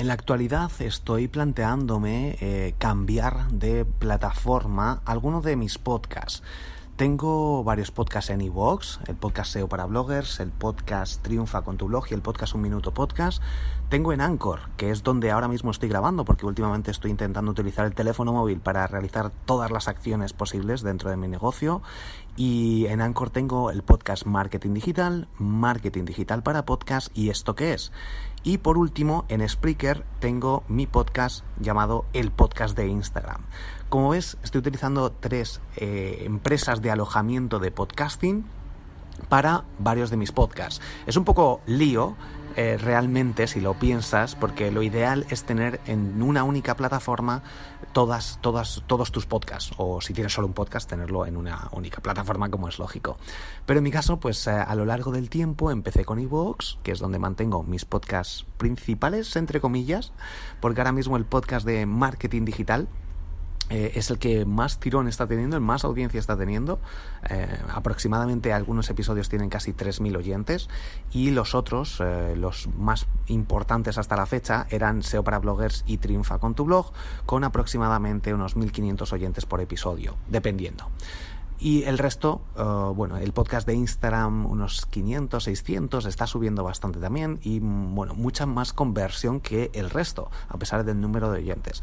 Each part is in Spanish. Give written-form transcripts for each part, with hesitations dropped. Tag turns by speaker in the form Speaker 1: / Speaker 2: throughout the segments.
Speaker 1: En la actualidad estoy planteándome cambiar de plataforma alguno de mis podcasts. Tengo varios podcasts en iVoox, el podcast SEO para bloggers, el podcast Triunfa con tu blog y el podcast Un Minuto Podcast. Tengo en Anchor, que es donde ahora mismo estoy grabando, porque últimamente estoy intentando utilizar el teléfono móvil para realizar todas las acciones posibles dentro de mi negocio. Y en Anchor tengo el podcast Marketing Digital para podcast y ¿esto qué es? Y por último, en Spreaker tengo mi podcast llamado El Podcast de Instagram. Como ves, estoy utilizando 3 empresas de alojamiento de podcasting para varios de mis podcasts. Es un poco lío realmente si lo piensas, porque lo ideal es tener en una única plataforma todos tus podcasts, o si tienes solo un podcast, tenerlo en una única plataforma, como es lógico. Pero en mi caso, pues a lo largo del tiempo empecé con iVoox, que es donde mantengo mis podcasts principales, entre comillas, porque ahora mismo el podcast de Marketing Digital es el que más tirón está teniendo, el más audiencia está teniendo. Aproximadamente algunos episodios tienen casi 3.000 oyentes y los otros, los más importantes hasta la fecha, eran SEO para bloggers y Triunfa con tu blog, con aproximadamente unos 1.500 oyentes por episodio, dependiendo. Y el resto, el podcast de Instagram, unos 500, 600, está subiendo bastante también y, mucha más conversión que el resto, a pesar del número de oyentes.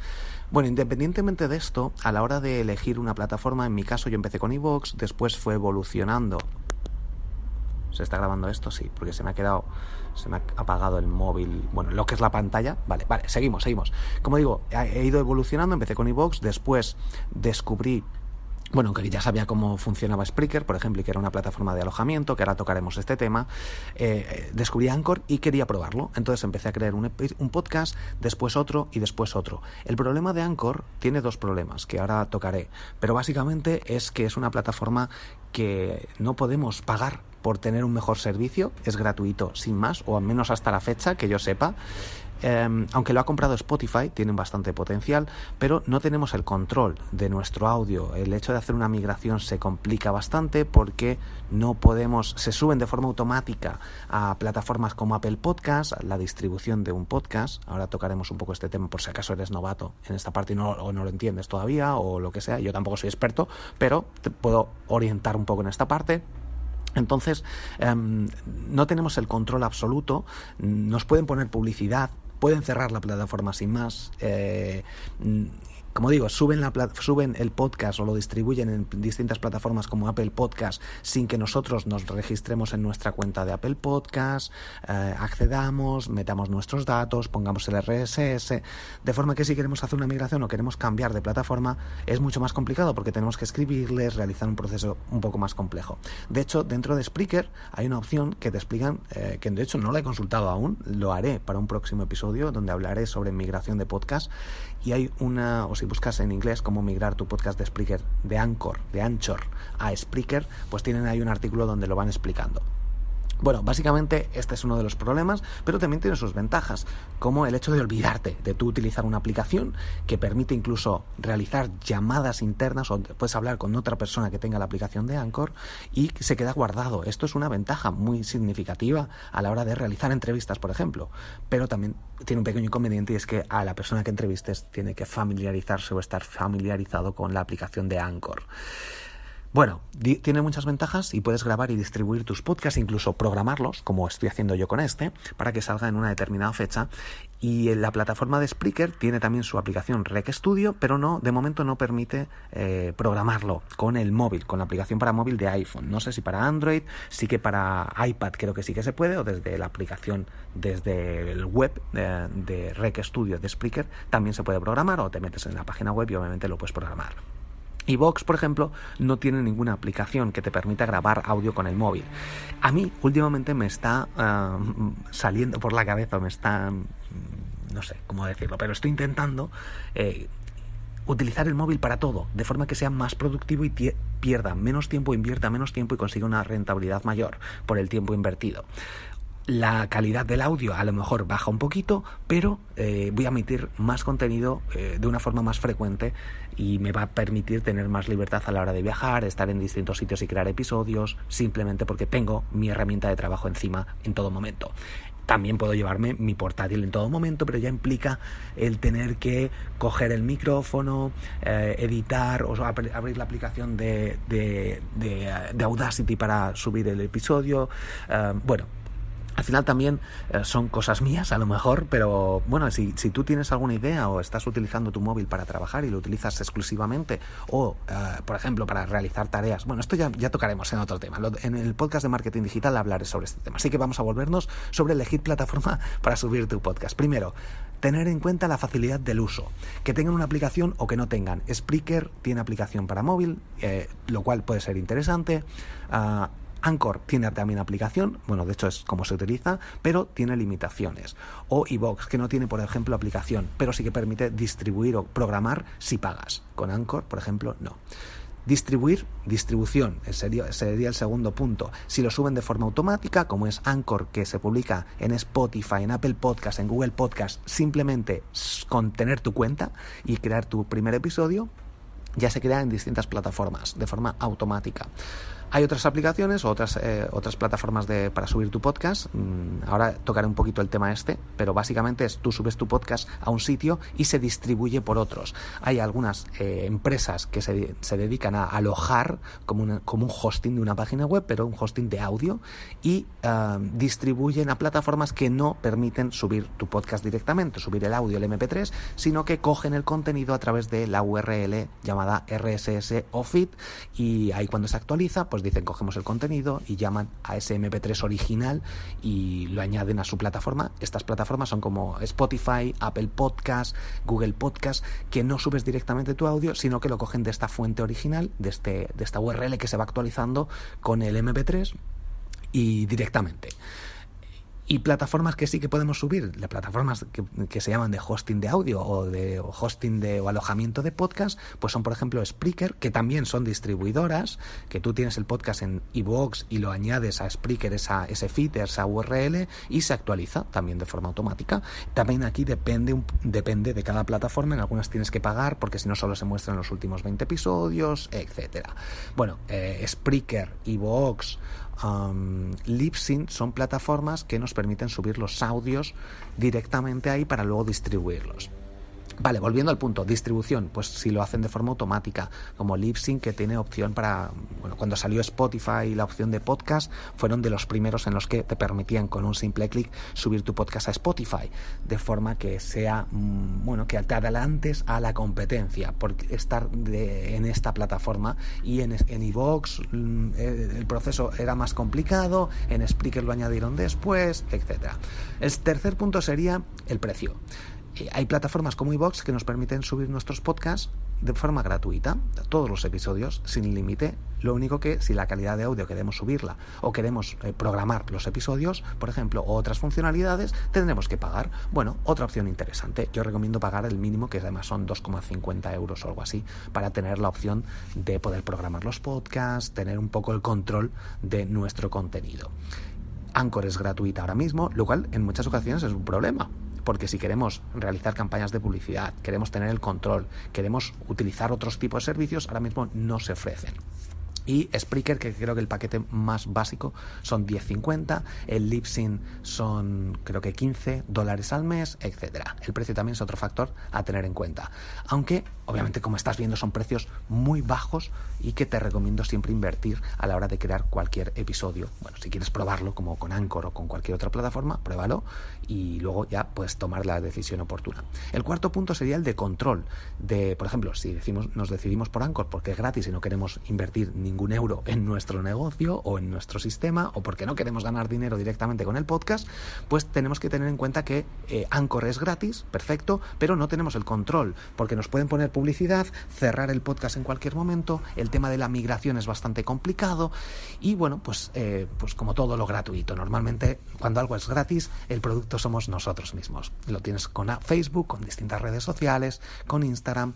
Speaker 1: Bueno, independientemente de esto, a la hora de elegir una plataforma, en mi caso yo empecé con iVoox, después fue evolucionando. ¿Se está grabando esto? Sí, porque se me ha apagado el móvil, lo que es la pantalla. Vale, seguimos. Como digo, he ido evolucionando, empecé con iVoox, después descubrí, aunque ya sabía cómo funcionaba Spreaker, por ejemplo, y que era una plataforma de alojamiento, que ahora tocaremos este tema, descubrí Anchor y quería probarlo. Entonces empecé a crear un podcast, después otro y después otro. El problema de Anchor tiene 2 problemas, que ahora tocaré, pero básicamente es que es una plataforma que no podemos pagar por tener un mejor servicio, es gratuito sin más, o al menos hasta la fecha que yo sepa. Aunque lo ha comprado Spotify, tienen bastante potencial, pero no tenemos el control de nuestro audio. El hecho de hacer una migración se complica bastante porque se suben de forma automática a plataformas como Apple Podcast, la distribución de un podcast. Ahora tocaremos un poco este tema por si acaso eres novato en esta parte o no lo entiendes todavía o lo que sea. Yo tampoco soy experto, pero te puedo orientar un poco en esta parte. Entonces, no tenemos el control absoluto, nos pueden poner publicidad, pueden cerrar la plataforma sin más. Como digo, suben el podcast o lo distribuyen en distintas plataformas como Apple Podcast sin que nosotros nos registremos en nuestra cuenta de Apple Podcast, accedamos, metamos nuestros datos, pongamos el RSS, de forma que si queremos hacer una migración o queremos cambiar de plataforma es mucho más complicado porque tenemos que escribirles, realizar un proceso un poco más complejo. De hecho, dentro de Spreaker hay una opción que te explican, que de hecho no la he consultado aún, lo haré para un próximo episodio donde hablaré sobre migración de podcast, y hay si buscas en inglés cómo migrar tu podcast de Spreaker, de Anchor a Spreaker, pues tienen ahí un artículo donde lo van explicando. Básicamente este es uno de los problemas, pero también tiene sus ventajas, como el hecho de olvidarte de tú utilizar una aplicación que permite incluso realizar llamadas internas, o puedes hablar con otra persona que tenga la aplicación de Anchor y se queda guardado. Esto es una ventaja muy significativa a la hora de realizar entrevistas, por ejemplo, pero también tiene un pequeño inconveniente, y es que a la persona que entrevistes tiene que familiarizarse o estar familiarizado con la aplicación de Anchor. Tiene muchas ventajas y puedes grabar y distribuir tus podcasts, incluso programarlos, como estoy haciendo yo con este, para que salga en una determinada fecha. Y la plataforma de Spreaker tiene también su aplicación Rec Studio, pero de momento no permite programarlo con el móvil, con la aplicación para móvil de iPhone. No sé si para Android, sí que para iPad creo que sí que se puede, o desde la aplicación, desde el web de Rec Studio de Spreaker también se puede programar, o te metes en la página web y obviamente lo puedes programar. iVoox, por ejemplo, no tiene ninguna aplicación que te permita grabar audio con el móvil. A mí, últimamente, me está saliendo por la cabeza, no sé cómo decirlo, pero estoy intentando utilizar el móvil para todo, de forma que sea más productivo y invierta menos tiempo y consiga una rentabilidad mayor por el tiempo invertido. La calidad del audio a lo mejor baja un poquito, pero voy a emitir más contenido de una forma más frecuente y me va a permitir tener más libertad a la hora de viajar, estar en distintos sitios y crear episodios, simplemente porque tengo mi herramienta de trabajo encima en todo momento. También puedo llevarme mi portátil en todo momento, pero ya implica el tener que coger el micrófono, editar o abrir la aplicación de Audacity para subir el episodio. Al final también son cosas mías a lo mejor, pero bueno, si tú tienes alguna idea o estás utilizando tu móvil para trabajar y lo utilizas exclusivamente o, por ejemplo, para realizar tareas, bueno, esto ya tocaremos en otro tema. En el podcast de marketing digital hablaré sobre este tema, así que vamos a volvernos sobre elegir plataforma para subir tu podcast. Primero, tener en cuenta la facilidad del uso, que tengan una aplicación o que no tengan. Spreaker tiene aplicación para móvil, lo cual puede ser interesante. Anchor tiene también aplicación, bueno, de hecho es como se utiliza, pero tiene limitaciones. O iVoox, que no tiene, por ejemplo, aplicación, pero sí que permite distribuir o programar si pagas. Con Anchor, por ejemplo, no. Distribución, sería el segundo punto. Si lo suben de forma automática, como es Anchor, que se publica en Spotify, en Apple Podcast, en Google Podcast, simplemente con tener tu cuenta y crear tu primer episodio, ya se crea en distintas plataformas de forma automática. Hay otras aplicaciones o otras plataformas para subir tu podcast. Ahora tocaré un poquito el tema pero básicamente tú subes tu podcast a un sitio y se distribuye por otros. Hay algunas empresas que se dedican a alojar como un hosting de una página web, pero un hosting de audio, y distribuyen a plataformas que no permiten subir tu podcast directamente, subir el audio, el MP3, sino que cogen el contenido a través de la URL llamada RSS o feed, y ahí cuando se actualiza, pues dicen cogemos el contenido y llaman a ese MP3 original y lo añaden a su plataforma. Estas plataformas son como Spotify, Apple Podcast, Google Podcast, que no subes directamente tu audio, sino que lo cogen de esta fuente original, de esta URL que se va actualizando con el MP3 y directamente. Y plataformas que sí que podemos subir, las plataformas que se llaman de hosting de audio o de hosting o alojamiento de podcast, pues son, por ejemplo, Spreaker, que también son distribuidoras, que tú tienes el podcast en iVoox y lo añades a Spreaker, ese feed, esa URL, y se actualiza también de forma automática. También aquí depende de cada plataforma. En algunas tienes que pagar porque si no solo se muestran los últimos 20 episodios, etcétera. Bueno, Spreaker, iVoox, Libsyn son plataformas que nos permiten subir los audios directamente ahí para luego distribuirlos. Vale, volviendo al punto, distribución, pues si lo hacen de forma automática, como Libsyn, que tiene opción cuando salió Spotify, la opción de podcast, fueron de los primeros en los que te permitían con un simple clic subir tu podcast a Spotify, de forma que sea, que te adelantes a la competencia, por estar en esta plataforma. Y en iVoox el proceso era más complicado, en Spreaker lo añadieron después, etcétera. El tercer punto sería el precio. Hay plataformas como iVoox que nos permiten subir nuestros podcasts de forma gratuita, todos los episodios, sin límite. Lo único que si la calidad de audio queremos subirla o queremos programar los episodios, por ejemplo, o otras funcionalidades, tendremos que pagar. Bueno, otra opción interesante. Yo recomiendo pagar el mínimo, que además son 2,50 euros o algo así, para tener la opción de poder programar los podcasts, tener un poco el control de nuestro contenido. Anchor es gratuita ahora mismo, lo cual en muchas ocasiones es un problema. Porque si queremos realizar campañas de publicidad, queremos tener el control, queremos utilizar otros tipos de servicios, ahora mismo no se ofrecen. Y Spreaker, que creo que el paquete más básico son 10,50, el Libsyn son creo que $15 al mes, etcétera. El precio también es otro factor a tener en cuenta. Aunque, obviamente, como estás viendo, son precios muy bajos y que te recomiendo siempre invertir a la hora de crear cualquier episodio. Bueno, si quieres probarlo, como con Anchor o con cualquier otra plataforma, pruébalo y luego ya puedes tomar la decisión oportuna. El cuarto punto sería el de control. Por ejemplo, si nos decidimos por Anchor porque es gratis y no queremos invertir ningún euro en nuestro negocio o en nuestro sistema, o porque no queremos ganar dinero directamente con el podcast, pues tenemos que tener en cuenta que Anchor es gratis, perfecto, pero no tenemos el control, porque nos pueden poner publicidad, cerrar el podcast en cualquier momento, el tema de la migración es bastante complicado y bueno, pues como todo lo gratuito, normalmente cuando algo es gratis, el producto somos nosotros mismos. Lo tienes con Facebook, con distintas redes sociales, con Instagram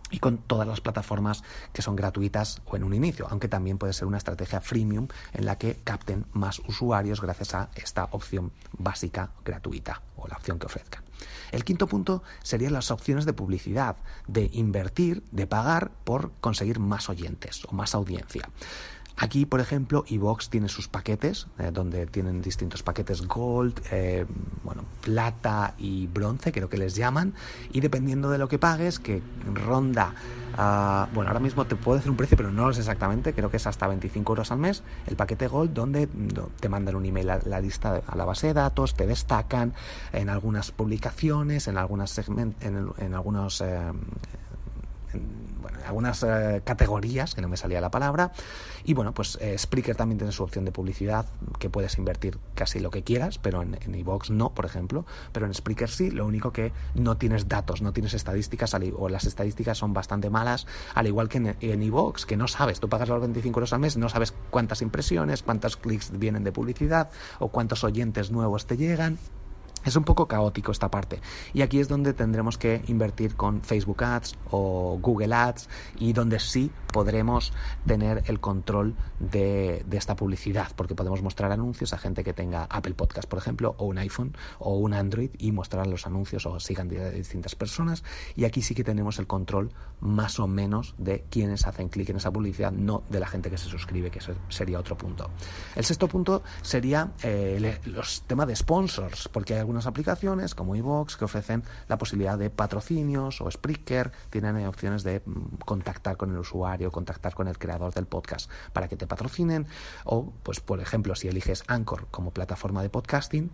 Speaker 1: y con todas las plataformas que son gratuitas o en un inicio, aunque también puede ser una estrategia freemium en la que capten más usuarios gracias a esta opción básica gratuita o la opción que ofrezcan. El quinto punto serían las opciones de publicidad, de invertir, de pagar por conseguir más oyentes o más audiencia. Aquí, por ejemplo, iVoox tiene sus paquetes, donde tienen distintos paquetes Gold, plata y bronce, creo que les llaman, y dependiendo de lo que pagues, que ronda, ahora mismo te puedo decir un precio, pero no lo sé exactamente, creo que es hasta 25 euros al mes, el paquete Gold, donde te mandan un email a la lista, a la base de datos, te destacan en algunas publicaciones, en algunas algunas categorías, que no me salía la palabra, y Spreaker también tiene su opción de publicidad, que puedes invertir casi lo que quieras, pero en iVoox no, por ejemplo, pero en Spreaker sí, lo único que no tienes datos, no tienes estadísticas, o las estadísticas son bastante malas, al igual que en iVoox, que no sabes, tú pagas los 25 euros al mes, no sabes cuántas impresiones, cuántos clics vienen de publicidad, o cuántos oyentes nuevos te llegan. Es un poco caótico esta parte, y aquí es donde tendremos que invertir con Facebook Ads o Google Ads, y donde sí podremos tener el control de esta publicidad, porque podemos mostrar anuncios a gente que tenga Apple Podcast, por ejemplo, o un iPhone o un Android, y mostrar los anuncios o sigan de distintas personas, y aquí sí que tenemos el control más o menos de quienes hacen clic en esa publicidad, no de la gente que se suscribe, que eso sería otro punto. El sexto punto sería los temas de sponsors, porque hay algunas aplicaciones como iVoox que ofrecen la posibilidad de patrocinios, o Spreaker tienen opciones de contactar con el usuario, contactar con el creador del podcast para que te patrocinen, o por ejemplo, si eliges Anchor como plataforma de podcasting,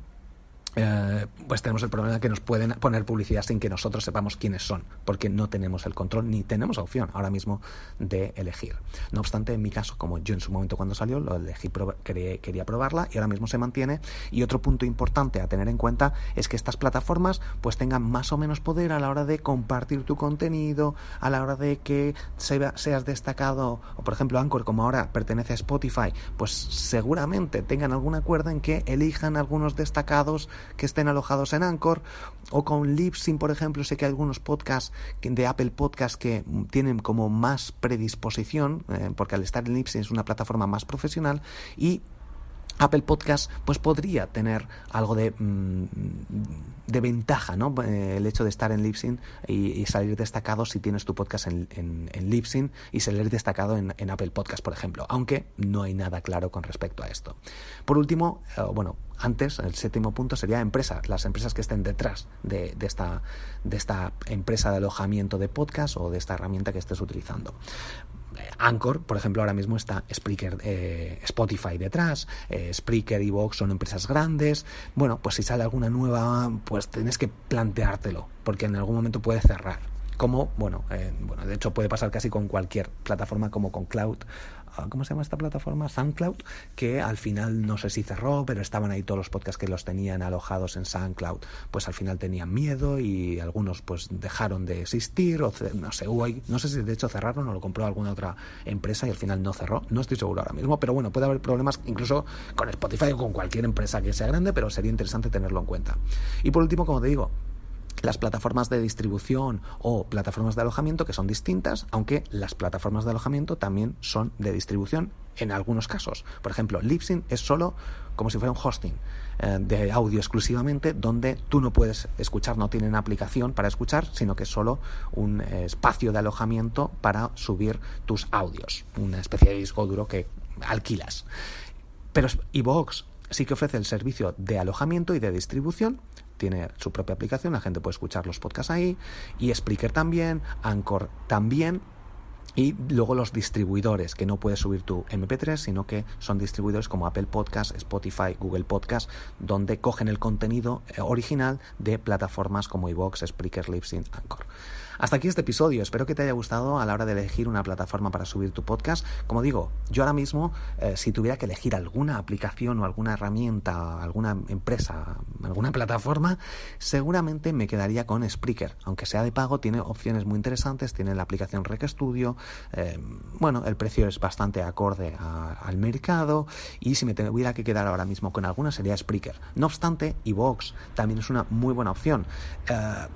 Speaker 1: tenemos el problema de que nos pueden poner publicidad sin que nosotros sepamos quiénes son, porque no tenemos el control ni tenemos opción ahora mismo de elegir. No obstante, en mi caso, como yo en su momento cuando salió lo elegí, quería probarla, y ahora mismo se mantiene. Y otro punto importante a tener en cuenta es que estas plataformas tengan más o menos poder a la hora de compartir tu contenido, a la hora de que seas destacado, o por ejemplo Anchor, como ahora pertenece a Spotify, pues seguramente tengan algún acuerdo en que elijan algunos destacados que estén alojados en Anchor, o con Libsyn, por ejemplo. Sé que hay algunos podcasts de Apple Podcast que tienen como más predisposición, porque al estar en Libsyn es una plataforma más profesional, y Apple Podcast podría tener algo de ventaja, ¿no? El hecho de estar en Libsyn y salir destacado si tienes tu podcast en Libsyn, y salir destacado en Apple Podcast, por ejemplo, aunque no hay nada claro con respecto a esto. Por último, antes, el séptimo punto sería las empresas que estén detrás de esta empresa de alojamiento de podcast, o de esta herramienta que estés utilizando. Anchor, por ejemplo, ahora mismo está Spreaker, Spotify detrás, Spreaker y iVoox son empresas grandes. Si sale alguna nueva, tienes que planteártelo, porque en algún momento puede cerrar. De hecho puede pasar casi con cualquier plataforma, como con Cloud. ¿Cómo se llama esta plataforma? SoundCloud, que al final no sé si cerró, pero estaban ahí todos los podcasts que los tenían alojados en SoundCloud, al final tenían miedo, y algunos dejaron de existir, o no sé si de hecho cerraron o lo compró alguna otra empresa y al final no cerró, no estoy seguro ahora mismo, pero puede haber problemas incluso con Spotify o con cualquier empresa que sea grande, pero sería interesante tenerlo en cuenta. Y por último, como te digo, las plataformas de distribución o plataformas de alojamiento, que son distintas, aunque las plataformas de alojamiento también son de distribución en algunos casos. Por ejemplo, Libsyn es solo como si fuera un hosting de audio exclusivamente, donde tú no puedes escuchar, no tienen aplicación para escuchar, sino que es solo un espacio de alojamiento para subir tus audios, una especie de disco duro que alquilas. Pero iVoox sí que ofrece el servicio de alojamiento y de distribución. Tiene su propia aplicación, la gente puede escuchar los podcasts ahí, y Spreaker también, Anchor también, y luego los distribuidores, que no puedes subir tu MP3, sino que son distribuidores como Apple Podcast, Spotify, Google Podcast, donde cogen el contenido original de plataformas como iVoox, Spreaker, Libsyn, Anchor. Hasta aquí este episodio, espero que te haya gustado a la hora de elegir una plataforma para subir tu podcast. Como digo, yo ahora mismo, si tuviera que elegir alguna aplicación o alguna herramienta, alguna empresa, alguna plataforma, seguramente me quedaría con Spreaker. Aunque sea de pago, tiene opciones muy interesantes, tiene la aplicación Rec Studio, el precio es bastante acorde al mercado, y si me tuviera que quedar ahora mismo con alguna sería Spreaker. No obstante, iVoox también es una muy buena opción,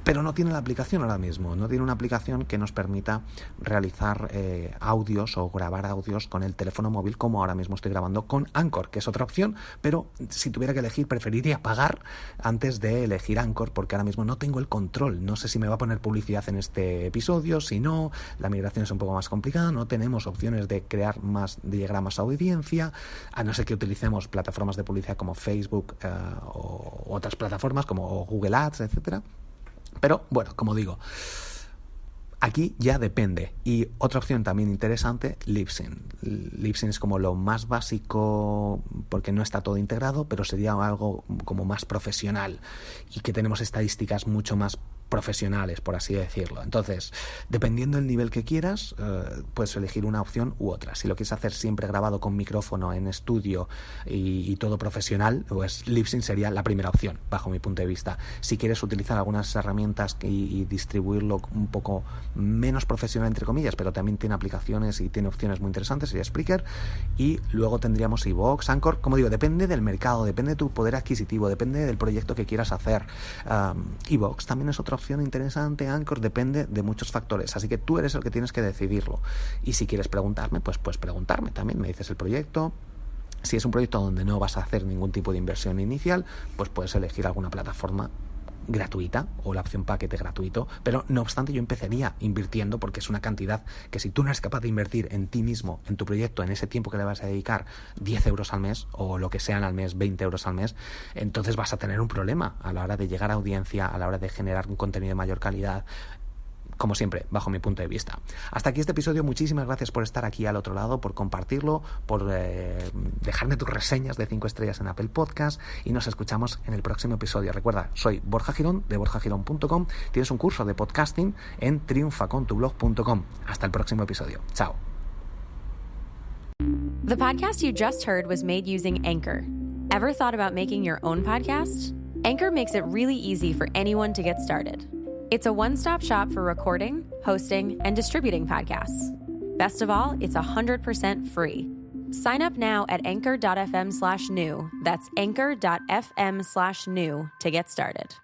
Speaker 1: pero no tiene la aplicación ahora mismo, no tiene viene una aplicación que nos permita realizar audios o grabar audios con el teléfono móvil, como ahora mismo estoy grabando con Anchor, que es otra opción, pero si tuviera que elegir preferiría pagar antes de elegir Anchor, porque ahora mismo no tengo el control. No sé si me va a poner publicidad en este episodio, si no, la migración es un poco más complicada, no tenemos opciones de llegar a más audiencia, a no ser que utilicemos plataformas de publicidad como Facebook o otras plataformas como Google Ads, etcétera. Pero bueno, como digo, aquí ya depende. Y otra opción también interesante, Libsyn. Libsyn es como lo más básico porque no está todo integrado, pero sería algo como más profesional y que tenemos estadísticas mucho más profesionales, por así decirlo. Entonces, dependiendo del nivel que quieras, puedes elegir una opción u otra. Si lo quieres hacer siempre grabado con micrófono en estudio y todo profesional, pues Libsyn sería la primera opción, bajo mi punto de vista. Si quieres utilizar algunas herramientas y distribuirlo un poco menos profesional, entre comillas, pero también tiene aplicaciones y tiene opciones muy interesantes, sería Spreaker. Y luego tendríamos iVoox, Anchor. Como digo, depende del mercado, depende de tu poder adquisitivo, depende del proyecto que quieras hacer. iVoox también es otra opción interesante, Anchor, depende de muchos factores, así que tú eres el que tienes que decidirlo. Y si quieres preguntarme, pues puedes preguntarme también, me dices el proyecto. Si es un proyecto donde no vas a hacer ningún tipo de inversión inicial, pues puedes elegir alguna plataforma gratuita o la opción paquete gratuito, pero no obstante yo empezaría invirtiendo, porque es una cantidad que si tú no eres capaz de invertir en ti mismo, en tu proyecto, en ese tiempo que le vas a dedicar 10 euros al mes o lo que sean al mes, 20 euros al mes, entonces vas a tener un problema a la hora de llegar a audiencia, a la hora de generar un contenido de mayor calidad, como siempre, bajo mi punto de vista. Hasta aquí este episodio. Muchísimas gracias por estar aquí al otro lado, por compartirlo, por dejarme tus reseñas de 5 estrellas en Apple Podcast, y nos escuchamos en el próximo episodio. Recuerda, soy Borja Girón de borjagirón.com. Tienes un curso de podcasting en triunfacontublog.com. Hasta el próximo episodio. Chao.
Speaker 2: The podcast you just heard was made using Anchor. Ever thought about making your own podcast? Anchor makes it really easy for anyone to get started. It's a one-stop shop for recording, hosting, and distributing podcasts. Best of all, it's 100% free. Sign up now at anchor.fm/new. That's anchor.fm/new to get started.